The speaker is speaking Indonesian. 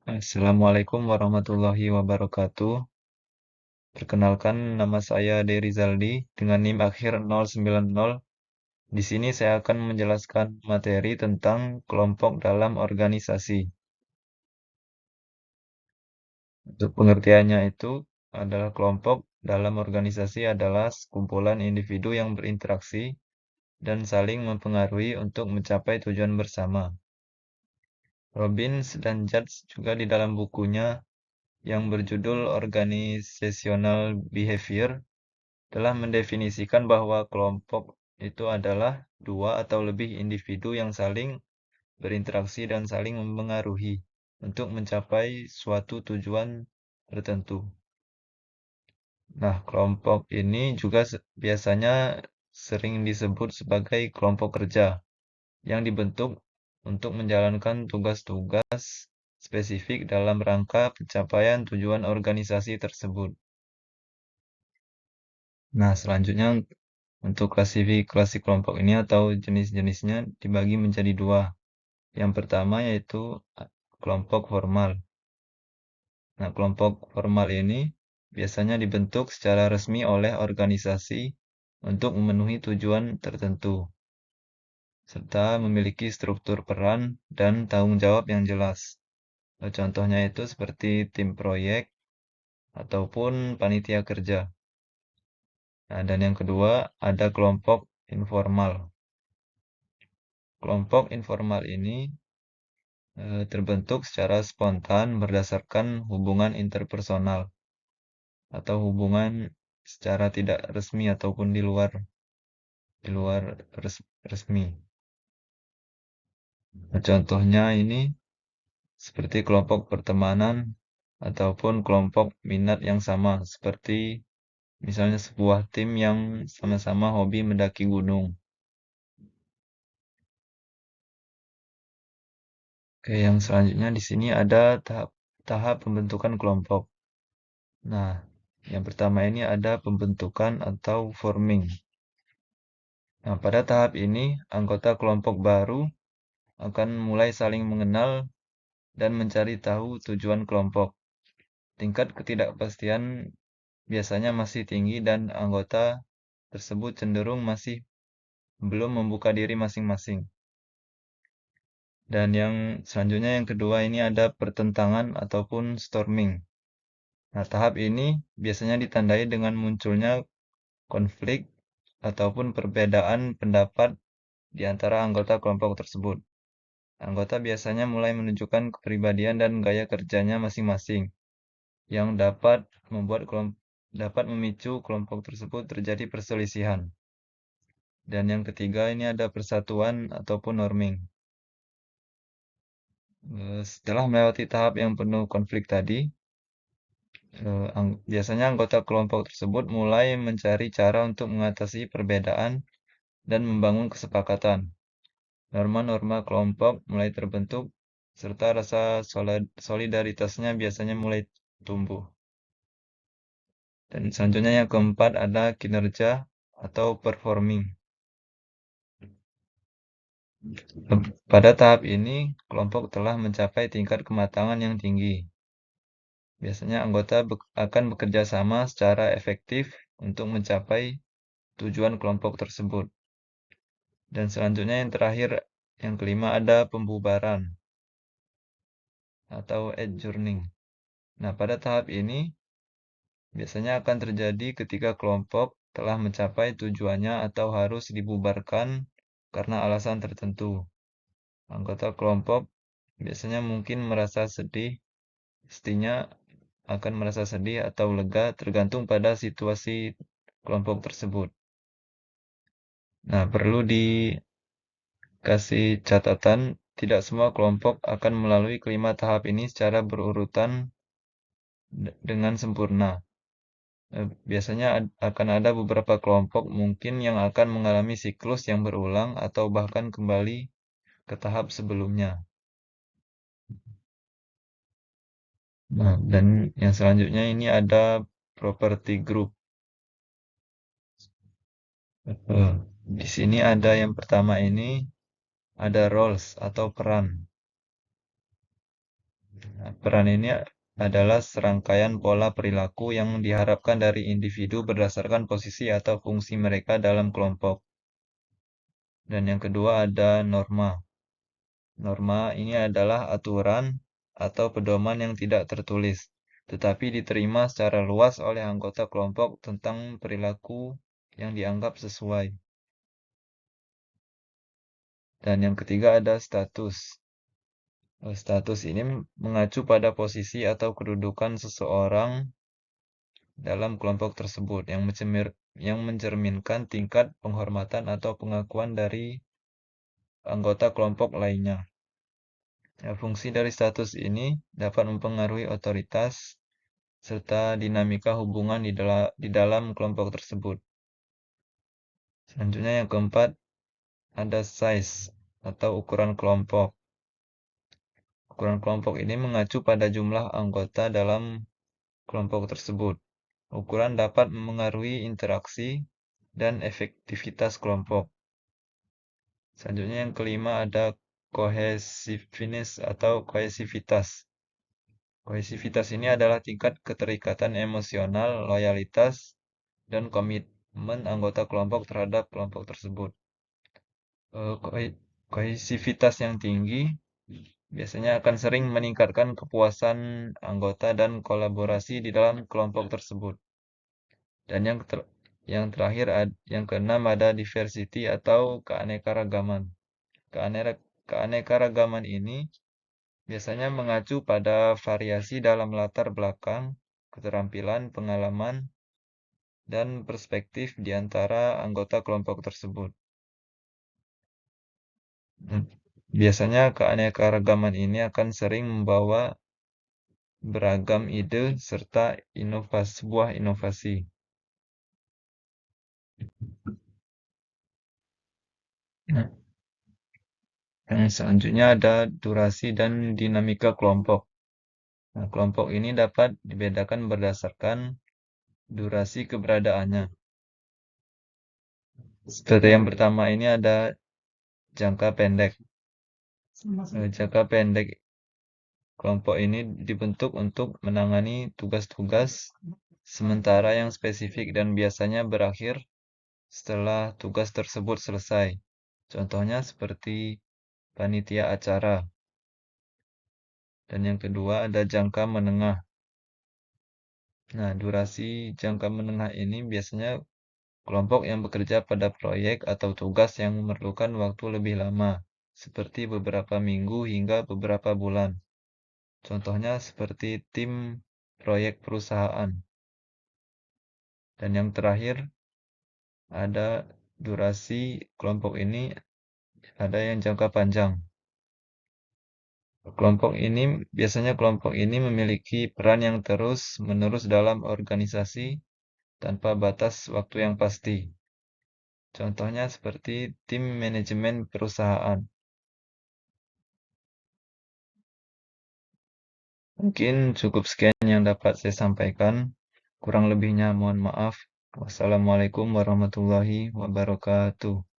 Assalamualaikum warahmatullahi wabarakatuh. Perkenalkan, nama saya Dery Zaldi dengan NIM akhir 090. Di sini saya akan menjelaskan materi tentang kelompok dalam organisasi. Untuk pengertiannya itu adalah kelompok dalam organisasi adalah sekumpulan individu yang berinteraksi dan saling mempengaruhi untuk mencapai tujuan bersama. Robbins dan Judge juga di dalam bukunya yang berjudul Organizational Behavior telah mendefinisikan bahwa kelompok itu adalah dua atau lebih individu yang saling berinteraksi dan saling mempengaruhi untuk mencapai suatu tujuan tertentu. Nah, kelompok ini juga biasanya sering disebut sebagai kelompok kerja yang dibentuk untuk menjalankan tugas-tugas spesifik dalam rangka pencapaian tujuan organisasi tersebut. Nah, selanjutnya untuk klasifikasi kelompok ini atau jenis-jenisnya dibagi menjadi dua. Yang pertama yaitu kelompok formal. Nah, kelompok formal ini biasanya dibentuk secara resmi oleh organisasi untuk memenuhi tujuan tertentu, serta memiliki struktur peran dan tanggung jawab yang jelas. Contohnya itu seperti tim proyek ataupun panitia kerja. Nah, dan yang kedua ada kelompok informal. Kelompok informal ini terbentuk secara spontan berdasarkan hubungan interpersonal atau hubungan secara tidak resmi ataupun di luar resmi. Nah, contohnya ini seperti kelompok pertemanan ataupun kelompok minat yang sama, seperti misalnya sebuah tim yang sama-sama hobi mendaki gunung. Oke, yang selanjutnya di sini ada tahap pembentukan kelompok. Nah, yang pertama ini ada pembentukan atau forming. Nah, pada tahap ini, anggota kelompok baru akan mulai saling mengenal dan mencari tahu tujuan kelompok. Tingkat ketidakpastian biasanya masih tinggi dan anggota tersebut cenderung masih belum membuka diri masing-masing. Dan yang selanjutnya yang kedua ini ada pertentangan ataupun storming. Nah, tahap ini biasanya ditandai dengan munculnya konflik ataupun perbedaan pendapat di antara anggota kelompok tersebut. Anggota biasanya mulai menunjukkan kepribadian dan gaya kerjanya masing-masing yang dapat memicu kelompok tersebut terjadi perselisihan. Dan yang ketiga ini ada persatuan ataupun norming. Setelah melewati tahap yang penuh konflik tadi, biasanya anggota kelompok tersebut mulai mencari cara untuk mengatasi perbedaan dan membangun kesepakatan. Norma-norma kelompok mulai terbentuk, serta rasa solidaritasnya biasanya mulai tumbuh. Dan selanjutnya yang keempat ada kinerja atau performing. Pada tahap ini, kelompok telah mencapai tingkat kematangan yang tinggi. Biasanya anggota akan bekerja sama secara efektif untuk mencapai tujuan kelompok tersebut. Dan selanjutnya yang terakhir, yang kelima ada pembubaran atau adjourning. Nah, pada tahap ini biasanya akan terjadi ketika kelompok telah mencapai tujuannya atau harus dibubarkan karena alasan tertentu. Anggota kelompok biasanya mungkin merasa sedih, pastinya akan merasa sedih atau lega tergantung pada situasi kelompok tersebut. Nah, perlu dikasih catatan, tidak semua kelompok akan melalui kelima tahap ini secara berurutan dengan sempurna. Biasanya akan ada beberapa kelompok mungkin yang akan mengalami siklus yang berulang atau bahkan kembali ke tahap sebelumnya. Nah, dan yang selanjutnya ini ada property group. Di sini ada yang pertama ini ada roles atau peran. Peran ini adalah serangkaian pola perilaku yang diharapkan dari individu berdasarkan posisi atau fungsi mereka dalam kelompok. Dan yang kedua ada norma. Norma ini adalah aturan atau pedoman yang tidak tertulis, tetapi diterima secara luas oleh anggota kelompok tentang perilaku yang dianggap sesuai. Dan yang ketiga ada status. Status ini mengacu pada posisi atau kedudukan seseorang dalam kelompok tersebut yang mencerminkan tingkat penghormatan atau pengakuan dari anggota kelompok lainnya. Ya, fungsi dari status ini dapat mempengaruhi otoritas serta dinamika hubungan di dalam kelompok tersebut. Selanjutnya yang keempat ada size atau ukuran kelompok. Ukuran kelompok ini mengacu pada jumlah anggota dalam kelompok tersebut. Ukuran dapat memengaruhi interaksi dan efektivitas kelompok. Selanjutnya yang kelima ada kohesivitas atau kohesivitas. Kohesivitas ini adalah tingkat keterikatan emosional, loyalitas, dan komitmen anggota kelompok terhadap kelompok tersebut. Kohesivitas yang tinggi biasanya akan sering meningkatkan kepuasan anggota dan kolaborasi di dalam kelompok tersebut. Dan yang terakhir, yang keenam ada diversity atau keanekaragaman. Keanekaragaman ini biasanya mengacu pada variasi dalam latar belakang, keterampilan, pengalaman, dan perspektif di antara anggota kelompok tersebut. Biasanya keanekaragaman ini akan sering membawa beragam ide serta sebuah inovasi. Nah, yang selanjutnya ada durasi dan dinamika kelompok. Nah, kelompok ini dapat dibedakan berdasarkan durasi keberadaannya. Seperti yang pertama ini ada jangka pendek. Jangka pendek kelompok ini dibentuk untuk menangani tugas-tugas sementara yang spesifik dan biasanya berakhir setelah tugas tersebut selesai. Contohnya seperti panitia acara. Dan yang kedua ada jangka menengah. Nah, durasi jangka menengah ini biasanya kelompok yang bekerja pada proyek atau tugas yang memerlukan waktu lebih lama, seperti beberapa minggu hingga beberapa bulan. Contohnya seperti tim proyek perusahaan. Dan yang terakhir, ada durasi kelompok ini, ada yang jangka panjang. Biasanya kelompok ini memiliki peran yang terus-menerus dalam organisasi tanpa batas waktu yang pasti. Contohnya seperti tim manajemen perusahaan. Mungkin cukup sekian yang dapat saya sampaikan. Kurang lebihnya mohon maaf. Wassalamualaikum warahmatullahi wabarakatuh.